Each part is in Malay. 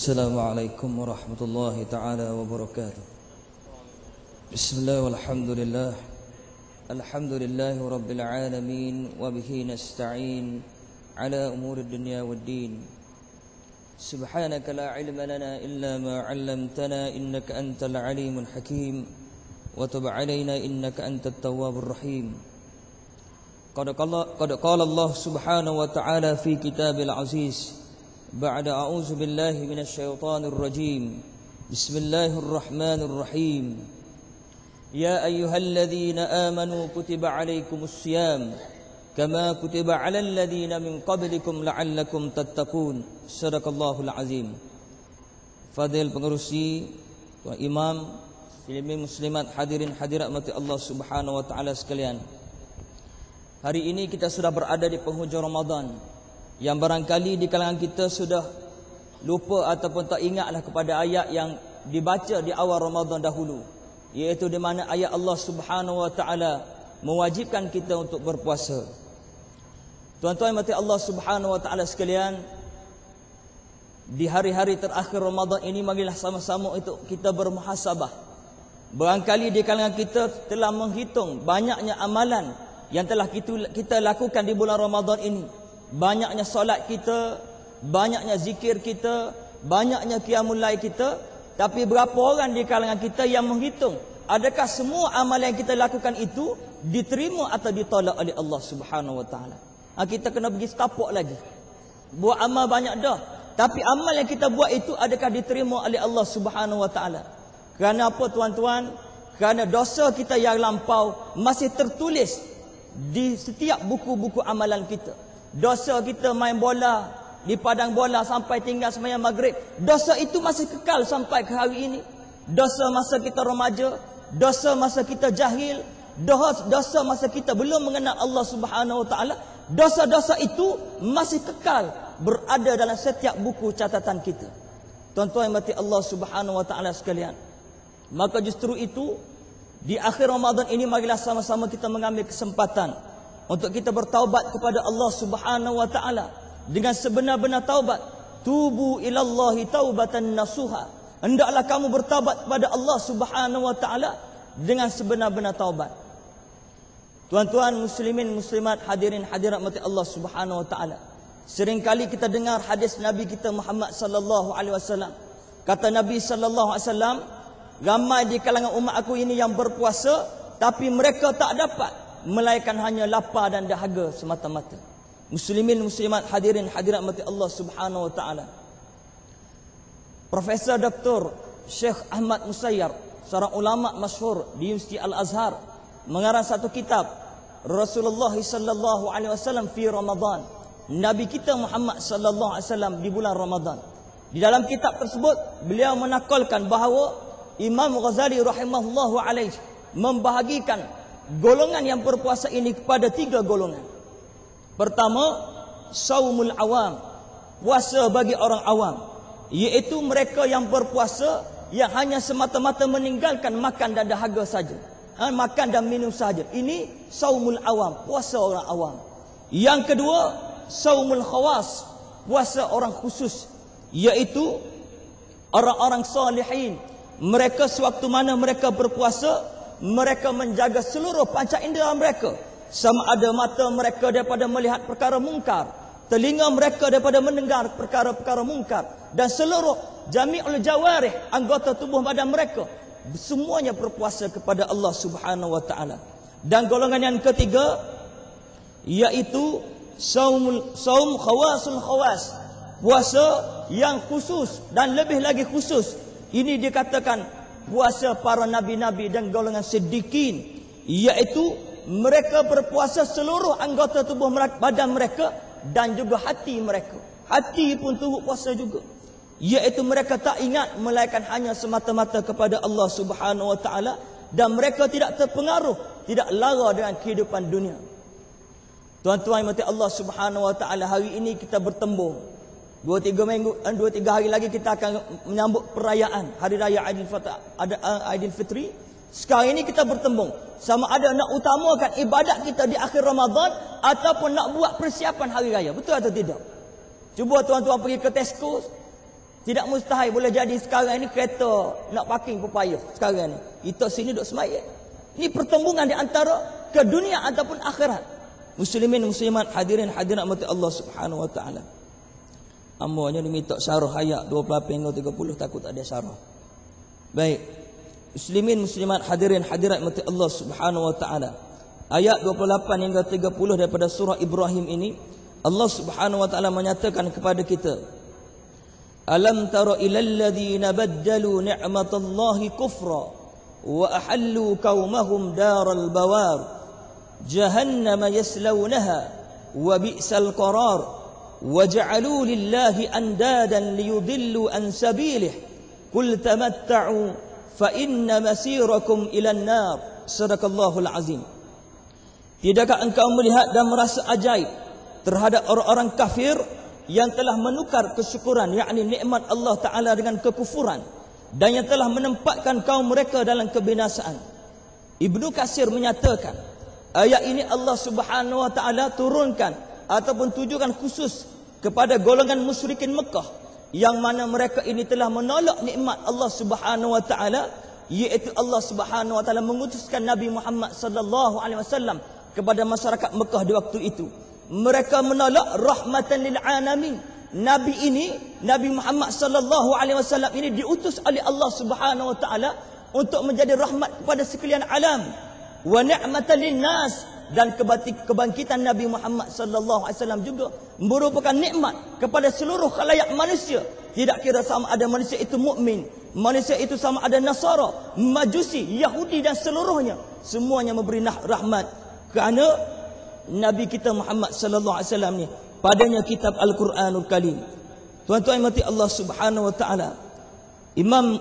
Assalamualaikum warahmatullahi ta'ala wabarakatuh. Bismillah walhamdulillah. Alhamdulillahi rabbil alamin. Wabihi nasta'in ala umuri dunya waddin. Subhanaka la ilma lana illa ma 'allamtana innaka antal alimul hakim. Wa tub 'alaina innaka antat tawwabur rahim. Qad qala Allah subhanahu wa ta'ala fi kitabil aziz. بعد أعوذ بالله من الشيطان الرجيم بسم الله الرحمن الرحيم يا أيها الذين آمنوا كتب عليكم الصيام كما كتب على الذين من قبلكم لعلكم تتقون صدق الله العظيم. Fadil pengerusi, Tuan Imam, muslimin-muslimat, hadirin hadirat mati Allah subhanahu wa ta'ala sekalian. Hari ini kita sudah berada di penghujung Ramadan, yang barangkali di kalangan kita sudah lupa ataupun tak ingatlah kepada ayat yang dibaca di awal Ramadan dahulu, iaitu di mana ayat Allah subhanahu wa ta'ala mewajibkan kita untuk berpuasa. Tuan-tuan mati Allah subhanahu wa ta'ala sekalian, di hari-hari terakhir Ramadan ini marilah sama-sama untuk kita bermuhasabah. Barangkali di kalangan kita telah menghitung banyaknya amalan yang telah kita lakukan di bulan Ramadan ini. Banyaknya solat kita, banyaknya zikir kita, banyaknya qiyamul lail kita. Tapi berapa orang di kalangan kita yang menghitung adakah semua amalan yang kita lakukan itu diterima atau ditolak oleh Allah subhanahu wa ta'ala. Kita kena pergi setapak lagi. Buat amal banyak dah, tapi amal yang kita buat itu adakah diterima oleh Allah subhanahu wa ta'ala? Kerana apa tuan-tuan? Kerana dosa kita yang lampau masih tertulis di setiap buku-buku amalan kita. Dosa kita main bola di padang bola sampai tinggal sembahyang maghrib, dosa itu masih kekal sampai ke hari ini. Dosa masa kita remaja, dosa masa kita jahil, dosa masa kita belum mengenal Allah subhanahu wa ta'ala, dosa-dosa itu masih kekal berada dalam setiap buku catatan kita. Tuan-tuan yang mati Allah subhanahu wa ta'ala sekalian, maka justru itu di akhir Ramadan ini marilah sama-sama kita mengambil kesempatan untuk kita bertaubat kepada Allah subhanahu wa ta'ala dengan sebenar-benar taubat. Tubu ilallahi taubatan nasuha. Hendaklah kamu bertaubat kepada Allah subhanahu wa ta'ala dengan sebenar-benar taubat. Tuan-tuan muslimin muslimat, hadirin hadirat mati Allah subhanahu wa ta'ala, seringkali kita dengar hadis Nabi kita Muhammad sallallahu alaihi wasallam. Kata Nabi sallallahu alaihi wasallam, ramai di kalangan umat aku ini yang berpuasa, tapi mereka tak dapat melainkan hanya lapar dan dahaga semata-mata. Muslimin muslimat, hadirin hadirat mati Allah subhanahu wa ta'ala, Profesor Dr. Syekh Ahmad Musayyar, seorang ulama masyhur di Universiti Al-Azhar, mengarang satu kitab Rasulullah sallallahu alaihi wasallam fi Ramadan, Nabi kita Muhammad sallallahu alaihi wasallam di bulan Ramadan. Di dalam kitab tersebut beliau menakalkan bahawa Imam Ghazali rahimahullahu alaihi membahagikan golongan yang berpuasa ini kepada 3 golongan. Pertama, saumul awam, puasa bagi orang awam, iaitu mereka yang berpuasa yang hanya semata-mata meninggalkan makan dan dahaga saja, makan dan minum saja. Ini saumul awam, puasa orang awam. Yang kedua, saumul khawas, puasa orang khusus, iaitu orang-orang salihin. Mereka sewaktu mana mereka berpuasa, mereka menjaga seluruh panca indera mereka, sama ada mata mereka daripada melihat perkara mungkar, telinga mereka daripada mendengar perkara-perkara mungkar, dan seluruh jami'ul jawarih, anggota tubuh badan mereka, semuanya berpuasa kepada Allah subhanahu wa ta'ala. Dan golongan yang ketiga, iaitu saum khawasul khawas, puasa yang khusus dan lebih lagi khusus. Ini dikatakan puasa para nabi-nabi dan golongan siddiqin, iaitu mereka berpuasa seluruh anggota tubuh mereka, badan mereka, dan juga hati mereka. Hati pun turut puasa juga, iaitu mereka tak ingat melainkan hanya semata-mata kepada Allah subhanahu wa ta'ala, dan mereka tidak terpengaruh, tidak lara dengan kehidupan dunia. Tuan-tuan yang mati Allah subhanahu wa ta'ala, hari ini kita bertembung 2-3 hari lagi kita akan menyambut perayaan Hari Raya Aidilfitri. Sekarang ini kita bertembung sama ada nak utamakan ibadat kita di akhir Ramadan ataupun nak buat persiapan Hari Raya. Betul atau tidak? Cuba tuan-tuan pergi ke Tesco, Tidak mustahil boleh jadi sekarang ini kereta nak parking pun payah sekarang ni. Kita sini duk sembahyang. Ini pertembungan di antara ke dunia ataupun akhirat. Muslimin muslimat hadirin hadirat mati Allah Subhanahu wa taala. Ambonya diminta syarah ayat 28 hingga 30 takut ada syarah. Baik. Muslimin muslimat hadirin hadirat mati Allah Subhanahu wa taala. Ayat 28 hingga 30 daripada surah Ibrahim ini Allah Subhanahu wa taala menyatakan kepada kita, Alam tara ilal ladzina baddalu ni'matallahi kufra wa ahallu qaumahum daral bawar jahannama yaslawnaha wa bi'sal qarar wa ja'alu lillahi andadan liyudillu an sabilih qul tamatta'u fa inna masirakum ilan nar. Sadaqallahul azim. Tidakkah engkau melihat dan merasa ajaib terhadap orang-orang kafir yang telah menukar kesyukuran, yakni nikmat Allah Ta'ala dengan kekufuran, dan yang telah menempatkan kaum mereka dalam kebinasaan. Ibnu Katsir menyatakan ayat ini Allah Subhanahu wa taala turunkan ataupun tujukan khusus kepada golongan musyrikin Mekah yang mana mereka ini telah menolak nikmat Allah Subhanahu wa taala, iaitu Allah Subhanahu wa taala mengutuskan Nabi Muhammad sallallahu alaihi wasallam kepada masyarakat Mekah di waktu itu. Mereka menolak rahmatan lil alamin. Nabi ini, Nabi Muhammad sallallahu alaihi wasallam ini diutus oleh Allah Subhanahu wa taala untuk menjadi rahmat kepada sekalian alam. Wa ni'matan linnas, dan kebangkitan Nabi Muhammad sallallahu alaihi wasallam juga merupakan nikmat kepada seluruh khalayak manusia. Tidak kira sama ada manusia itu mukmin, manusia itu sama ada Nasara, Majusi, Yahudi dan seluruhnya, semuanya memberi rahmat kerana Nabi kita Muhammad sallallahu alaihi wasallam ni padanya kitab Al-Quranul Karim. Tuan-tuan mati Allah Subhanahu wa taala. Imam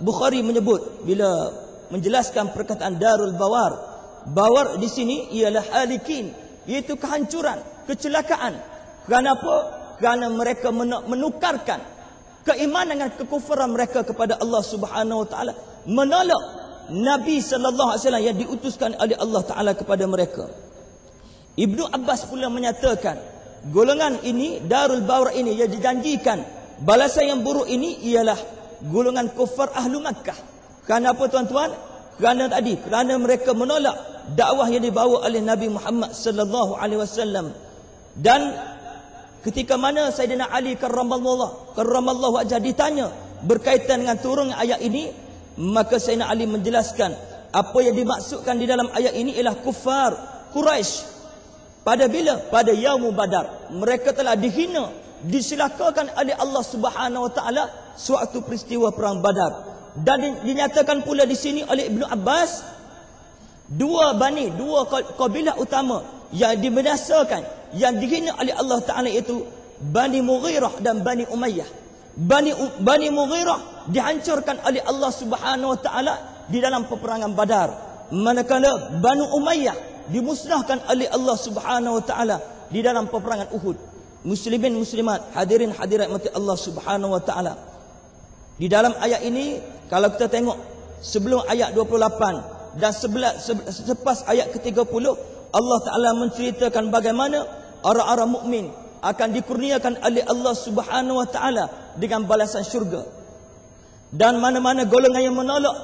Bukhari menyebut bila menjelaskan perkataan Darul Bawar. Bawar di sini ialah halikin, iaitu kehancuran, kecelakaan. Kenapa? Kerana mereka menukarkan keimanan dan kekufuran mereka kepada Allah Subhanahu wa taala, menolak Nabi sallallahu alaihi wasallam yang diutuskan oleh Allah taala kepada mereka. Ibnu Abbas pula menyatakan golongan ini, Darul Bawar ini, yang dijanjikan balasan yang buruk ini ialah golongan kufar ahlu Makkah. Kerana apa tuan-tuan? Kerana mereka menolak dakwah yang dibawa oleh Nabi Muhammad sallallahu alaihi wasallam. Dan ketika mana Sayyidina Ali karramallahu wajhah ditanya berkaitan dengan turun ayat ini, maka Sayyidina Ali menjelaskan apa yang dimaksudkan di dalam ayat ini ialah kufar Quraisy. Pada bila? Pada Yaumul Badar. Mereka telah dihina, disilakakan oleh Allah Subhanahu wa taala suatu peristiwa perang Badar. Dan dinyatakan pula di sini oleh Ibnu Abbas, dua kabilah utama yang dibinasakan, yang dihina oleh Allah taala, itu Bani Mughirah dan Bani Umayyah. Bani Mughirah dihancurkan oleh Allah Subhanahu wa taala di dalam peperangan Badar, manakala Bani Umayyah dimusnahkan oleh Allah Subhanahu wa taala di dalam peperangan Uhud. Muslimin muslimat hadirin hadirat mati Allah Subhanahu wa taala. Di dalam ayat ini kalau kita tengok sebelum ayat 28 dan selepas ayat ke-30, Allah taala menceritakan bagaimana orang-orang mukmin akan dikurniakan oleh Allah Subhanahu wa taala dengan balasan syurga. Dan mana-mana golongan yang menolak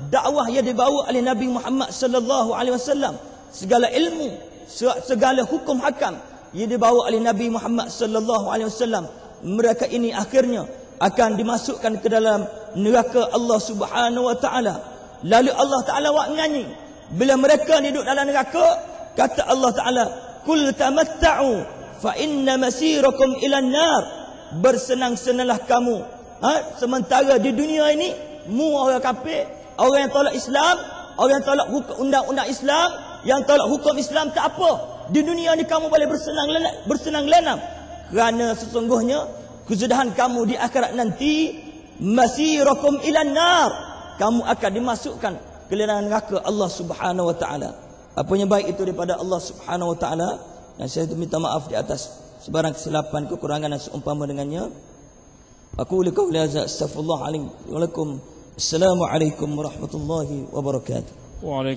dakwah yang dibawa oleh Nabi Muhammad sallallahu alaihi wasallam, segala ilmu, segala hukum hakam yang dibawa oleh Nabi Muhammad sallallahu alaihi wasallam, mereka ini akhirnya akan dimasukkan ke dalam neraka Allah Subhanahu wa taala. Lalu Allah taala buat menyanyi bila mereka duduk dalam neraka, kata Allah taala, "Qul tamatta'u fa inna masirakum ilan nar." Bersenang-senanglah kamu, sementara di dunia ini mu orang kafir, orang yang tolak Islam, orang yang tolak undang-undang Islam, yang tolak hukum Islam, tak apa. Di dunia ni kamu boleh bersenang lenang. Kerana sesungguhnya kesudahan kamu di akhirat nanti, masirakum ilan nar, kamu akan dimasukkan ke dalam neraka Allah Subhanahu wa taala. Apa yang baik itu daripada Allah Subhanahu wa taala, dan saya minta maaf di atas sebarang kesilapan, kekurangan dan seumpama dengannya. Aku qauli hadza astaghfirullah alaikum wa lakum. Assalamualaikum warahmatullahi wabarakatuh.